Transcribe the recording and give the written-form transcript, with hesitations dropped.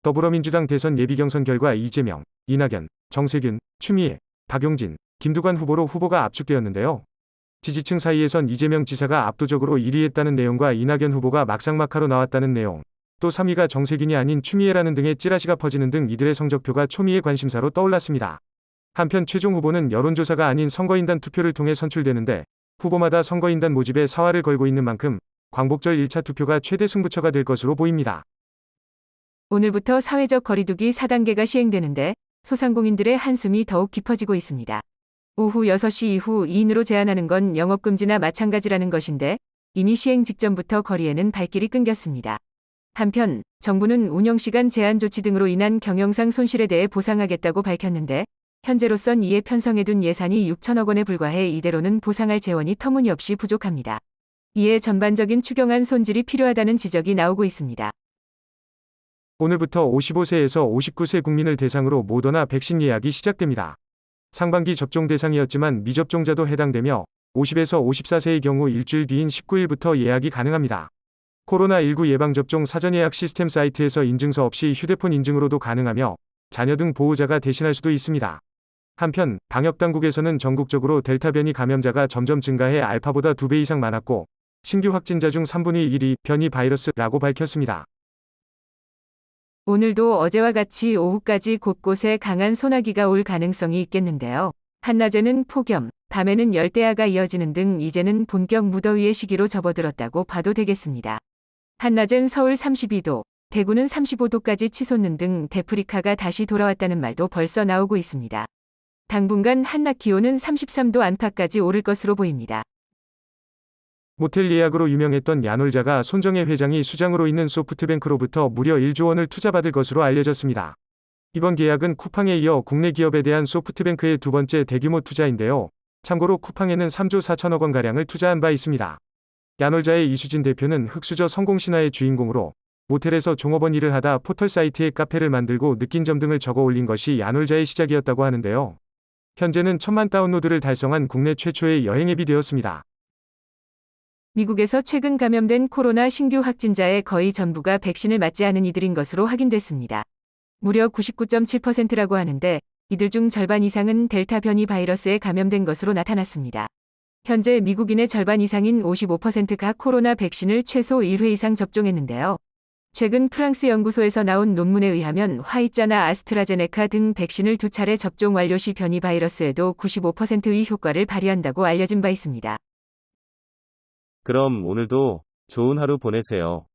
더불어민주당 대선 예비경선 결과 이재명, 이낙연, 정세균, 추미애, 박용진, 김두관 후보로 후보가 압축되었는데요. 지지층 사이에선 이재명 지사가 압도적으로 1위했다는 내용과 이낙연 후보가 막상막하로 나왔다는 내용, 또 3위가 정세균이 아닌 추미애라는 등의 찌라시가 퍼지는 등 이들의 성적표가 초미의 관심사로 떠올랐습니다. 한편 최종 후보는 여론조사가 아닌 선거인단 투표를 통해 선출되는데 후보마다 선거인단 모집에 사활을 걸고 있는 만큼 광복절 1차 투표가 최대 승부처가 될 것으로 보입니다. 오늘부터 사회적 거리두기 4단계가 시행되는데 소상공인들의 한숨이 더욱 깊어지고 있습니다. 오후 6시 이후 2인으로 제한하는 건 영업금지나 마찬가지라는 것인데 이미 시행 직전부터 거리에는 발길이 끊겼습니다. 한편 정부는 운영시간 제한 조치 등으로 인한 경영상 손실에 대해 보상하겠다고 밝혔는데 현재로선 이에 편성해둔 예산이 6천억 원에 불과해 이대로는 보상할 재원이 터무니없이 부족합니다. 이에 전반적인 추경안 손질이 필요하다는 지적이 나오고 있습니다. 오늘부터 55세에서 59세 국민을 대상으로 모더나 백신 예약이 시작됩니다. 상반기 접종 대상이었지만 미접종자도 해당되며 50에서 54세의 경우 일주일 뒤인 19일부터 예약이 가능합니다. 코로나19 예방접종 사전예약 시스템 사이트에서 인증서 없이 휴대폰 인증으로도 가능하며 자녀 등 보호자가 대신할 수도 있습니다. 한편 방역당국에서는 전국적으로 델타 변이 감염자가 점점 증가해 알파보다 2배 이상 많았고 신규 확진자 중 3분의 1이 변이 바이러스라고 밝혔습니다. 오늘도 어제와 같이 오후까지 곳곳에 강한 소나기가 올 가능성이 있겠는데요. 한낮에는 폭염, 밤에는 열대야가 이어지는 등 이제는 본격 무더위의 시기로 접어들었다고 봐도 되겠습니다. 한낮엔 서울 32도, 대구는 35도까지 치솟는 등 데프리카가 다시 돌아왔다는 말도 벌써 나오고 있습니다. 당분간 한낮 기온은 33도 안팎까지 오를 것으로 보입니다. 모텔 예약으로 유명했던 야놀자가 손정혜 회장이 수장으로 있는 소프트뱅크로부터 무려 1조 원을 투자받을 것으로 알려졌습니다. 이번 계약은 쿠팡에 이어 국내 기업에 대한 소프트뱅크의 두 번째 대규모 투자인데요. 참고로 쿠팡에는 3조 4천억 원가량을 투자한 바 있습니다. 야놀자의 이수진 대표는 흑수저 성공신화의 주인공으로 모텔에서 종업원 일을 하다 포털 사이트에 카페를 만들고 느낀 점 등을 적어 올린 것이 야놀자의 시작이었다고 하는데요. 현재는 1000만 다운로드를 달성한 국내 최초의 여행 앱이 되었습니다. 미국에서 최근 감염된 코로나 신규 확진자의 거의 전부가 백신을 맞지 않은 이들인 것으로 확인됐습니다. 무려 99.7%라고 하는데 이들 중 절반 이상은 델타 변이 바이러스에 감염된 것으로 나타났습니다. 현재 미국인의 절반 이상인 55%가 코로나 백신을 최소 1회 이상 접종했는데요. 최근 프랑스 연구소에서 나온 논문에 의하면 화이자나 아스트라제네카 등 백신을 2차례 접종 완료 시 변이 바이러스에도 95%의 효과를 발휘한다고 알려진 바 있습니다. 그럼 오늘도 좋은 하루 보내세요.